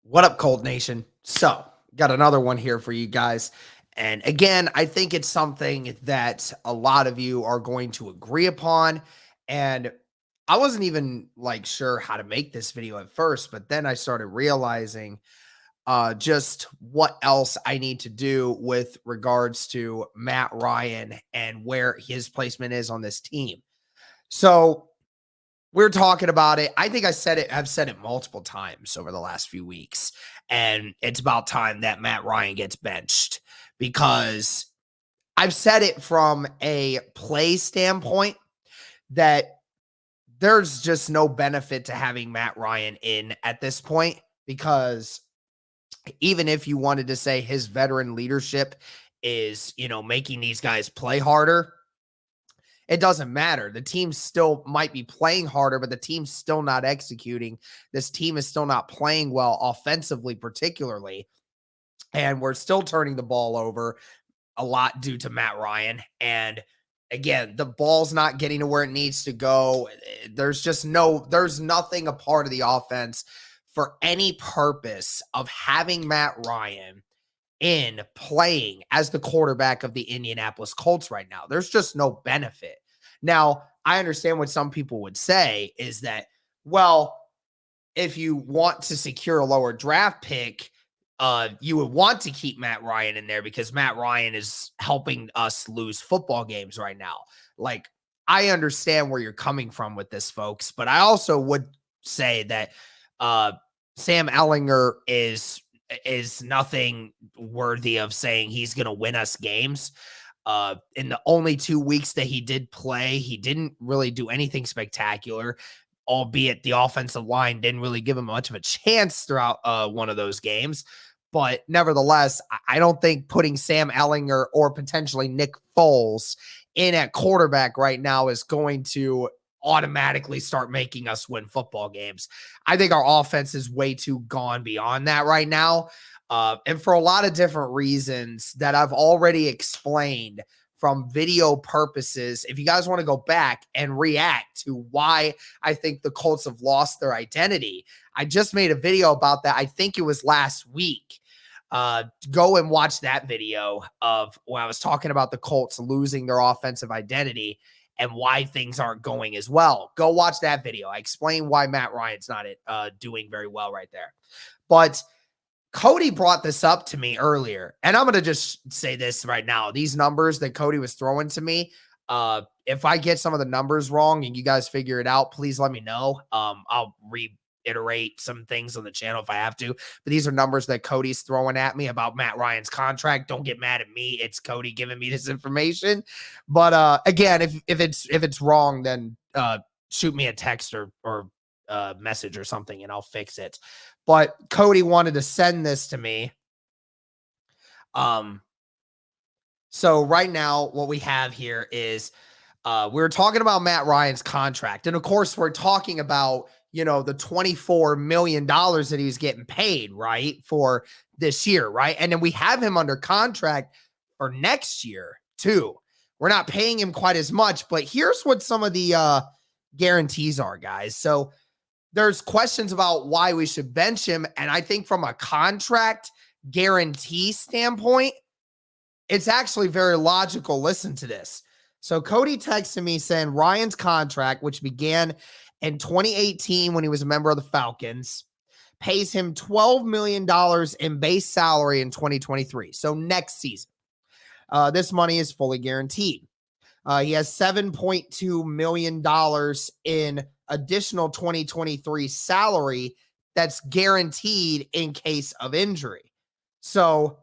What up, Cold Nation? So, got another one here for you guys. And again, I think it's something that a lot of you are going to agree upon. And I wasn't even like sure how to make this video at first, but then I started realizing just what else I need to do with regards to Matt Ryan and where his placement is on this team. So, we're talking about it. I think I've said it multiple times over the last few weeks. And it's about time that Matt Ryan gets benched because I've said it from a play standpoint that there's just no benefit to having Matt Ryan in at this point because even if you wanted to say his veteran leadership is, making these guys play harder, it doesn't matter. The team still might be playing harder, but the team's still not executing. This team is still not playing well offensively, particularly. And we're still turning the ball over a lot due to Matt Ryan. And again, the ball's not getting to where it needs to go. There's nothing a part of the offense for any purpose of having Matt Ryan in playing as the quarterback of the Indianapolis Colts right now. There's just no benefit. Now, I understand what some people would say is that, well, if you want to secure a lower draft pick, you would want to keep Matt Ryan in there because Matt Ryan is helping us lose football games right now. Like, I understand where you're coming from with this, folks, but I also would say that Sam Ellinger is nothing worthy of saying he's going to win us games. In the only 2 weeks that he did play, he didn't really do anything spectacular, albeit the offensive line didn't really give him much of a chance throughout one of those games. But nevertheless, I don't think putting Sam Ellinger or potentially Nick Foles in at quarterback right now is going to automatically start making us win football games. I think our offense is way too gone beyond that right now. And for a lot of different reasons that I've already explained from video purposes. If you guys want to go back and react to why I think the Colts have lost their identity, I just made a video about that. I think it was last week. Go and watch that video of when I was talking about the Colts losing their offensive identity and why things aren't going as well. Go watch that video. I explain why Matt Ryan's not doing very well right there. But Cody brought this up to me earlier, and I'm going to just say this right now. These numbers that Cody was throwing to me, if I get some of the numbers wrong and you guys figure it out, please let me know. I'll reiterate some things on the channel if I have to, but these are numbers that Cody's throwing at me about Matt Ryan's contract. Don't get mad at me. It's Cody giving me this information. But again, if it's wrong, then shoot me a text or message or something and I'll fix it. But Cody wanted to send this to me. So right now what we have here is we're talking about Matt Ryan's contract. And of course, we're talking about, the $24 million that he was getting paid, right, for this year, right? And then we have him under contract for next year too. We're not paying him quite as much, but here's what some of the guarantees are, guys. So there's questions about why we should bench him. And I think from a contract guarantee standpoint, it's actually very logical. Listen to this. So Cody texted me saying Ryan's contract, which began in 2018 when he was a member of the Falcons, pays him $12 million in base salary in 2023. So next season, this money is fully guaranteed. He has $7.2 million in additional 2023 salary that's guaranteed in case of injury. So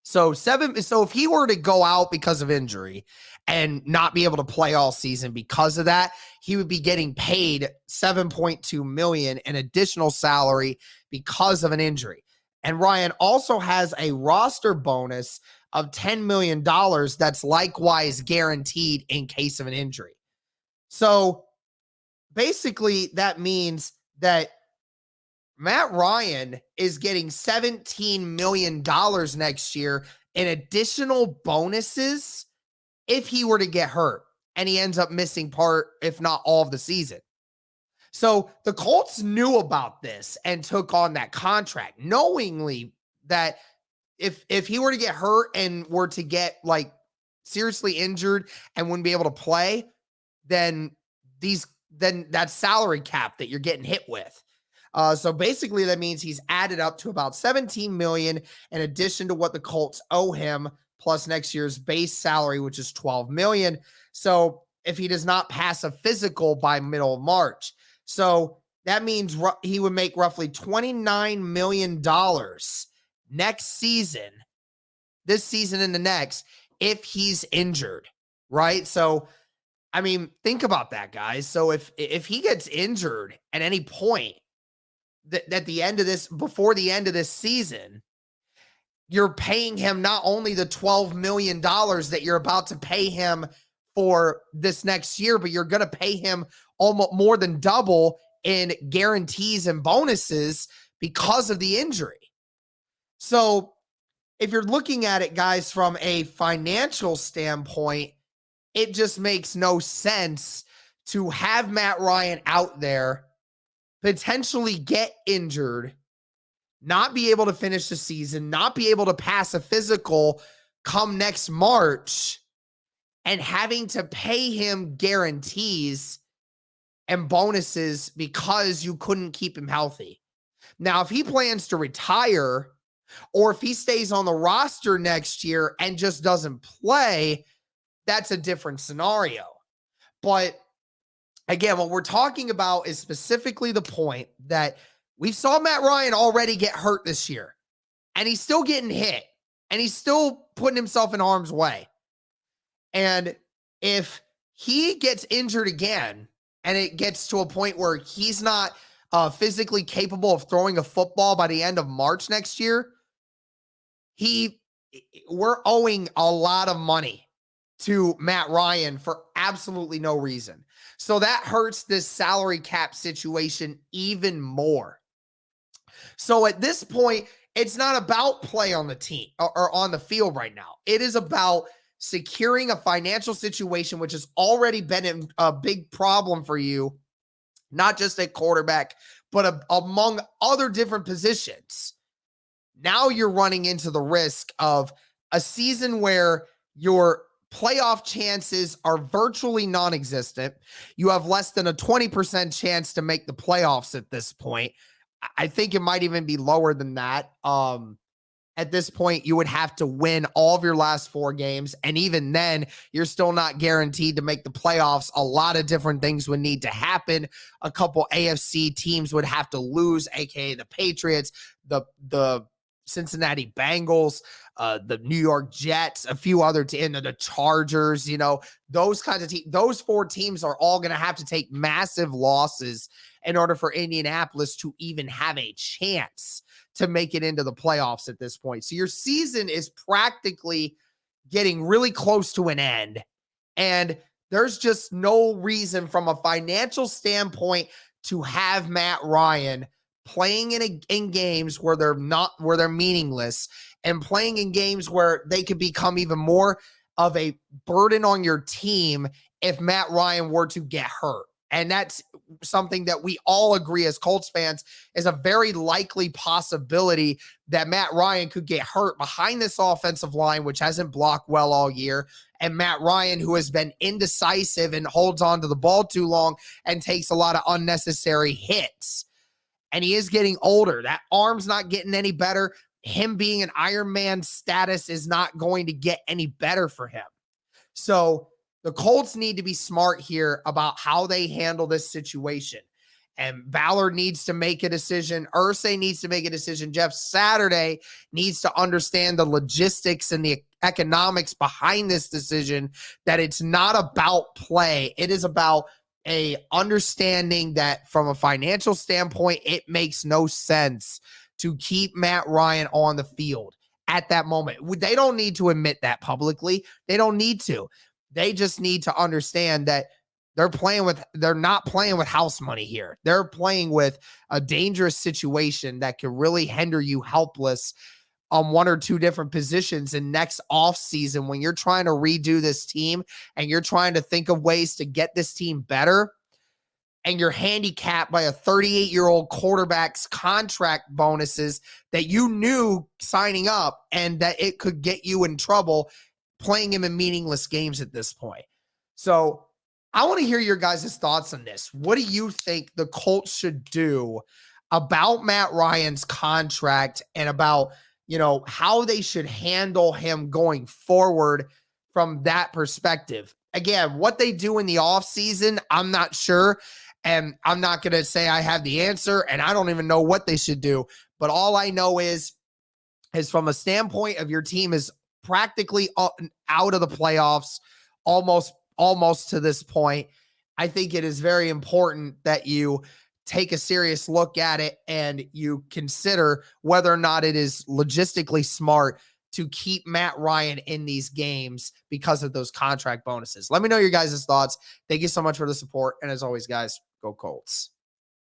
if he were to go out because of injury and not be able to play all season because of that, he would be getting paid $7.2 million in additional salary because of an injury. And Ryan also has a roster bonus of $10 million that's likewise guaranteed in case of an injury. So basically that means that Matt Ryan is getting $17 million next year in additional bonuses if he were to get hurt and he ends up missing part, if not all of the season. So the Colts knew about this and took on that contract, knowingly that if he were to get hurt and were to get like seriously injured and wouldn't be able to play, then then that salary cap that you're getting hit with. So basically that means he's added up to about 17 million in addition to what the Colts owe him, plus next year's base salary, which is 12 million. So if he does not pass a physical by middle of March, so that means he would make roughly $29 million next season, this season and the next, if he's injured, right? So, I mean, think about that, guys. So if he gets injured at any point at the end of this, before the end of this season, you're paying him not only the $12 million that you're about to pay him for this next year, but you're going to pay him almost more than double in guarantees and bonuses because of the injury. So if you're looking at it, guys, from a financial standpoint, it just makes no sense to have Matt Ryan out there, potentially get injured, not be able to finish the season, not be able to pass a physical come next March, and having to pay him guarantees and bonuses because you couldn't keep him healthy. Now, if he plans to retire, or if he stays on the roster next year and just doesn't play, that's a different scenario. But again, what we're talking about is specifically the point that we saw Matt Ryan already get hurt this year, and he's still getting hit, and he's still putting himself in harm's way. And if he gets injured again, and it gets to a point where he's not physically capable of throwing a football by the end of March next year, we're owing a lot of money to Matt Ryan for absolutely no reason. So that hurts this salary cap situation even more. So at this point, it's not about play on the team or on the field right now. It is about securing a financial situation, which has already been a big problem for you, not just at quarterback, but among other different positions. Now you're running into the risk of a season where your playoff chances are virtually non-existent. You have less than a 20% chance to make the playoffs at this point. I think it might even be lower than that. At this point, you would have to win all of your last 4 games. And even then, you're still not guaranteed to make the playoffs. A lot of different things would need to happen. A couple AFC teams would have to lose, aka the Patriots, the Cincinnati Bengals, the New York Jets, a few other teams, the Chargers, those kinds of teams. Those 4 teams are all going to have to take massive losses in order for Indianapolis to even have a chance to make it into the playoffs at this point. So your season is practically getting really close to an end. And there's just no reason from a financial standpoint to have Matt Ryan playing in games where they're meaningless, and playing in games where they could become even more of a burden on your team if Matt Ryan were to get hurt. And that's something that we all agree as Colts fans is a very likely possibility that Matt Ryan could get hurt behind this offensive line, which hasn't blocked well all year. And Matt Ryan, who has been indecisive and holds on to the ball too long and takes a lot of unnecessary hits. And he is getting older. That arm's not getting any better. Him being an Iron Man status is not going to get any better for him. So the Colts need to be smart here about how they handle this situation. And Ballard needs to make a decision. Irsay needs to make a decision. Jeff Saturday needs to understand the logistics and the economics behind this decision, that it's not about play. It is about a understanding that from a financial standpoint, it makes no sense to keep Matt Ryan on the field at that moment. They don't need to admit that publicly. They don't need to. They just need to understand that they're not playing with house money here. They're playing with a dangerous situation that can really hinder you helpless on 1 or 2 different positions in next offseason when you're trying to redo this team and you're trying to think of ways to get this team better. and you're handicapped by a 38-year-old quarterback's contract bonuses that you knew signing up and that it could get you in trouble playing him in meaningless games at this point. So I want to hear your guys' thoughts on this. What do you think the Colts should do about Matt Ryan's contract and about, how they should handle him going forward from that perspective? Again, what they do in the offseason, I'm not sure. And I'm not going to say I have the answer, and I don't even know what they should do. But all I know is from a standpoint of your team is practically out of the playoffs, almost to this point. I think it is very important that you take a serious look at it and you consider whether or not it is logistically smart to keep Matt Ryan in these games because of those contract bonuses. Let me know your guys' thoughts. Thank you so much for the support. And as always, guys, go Colts.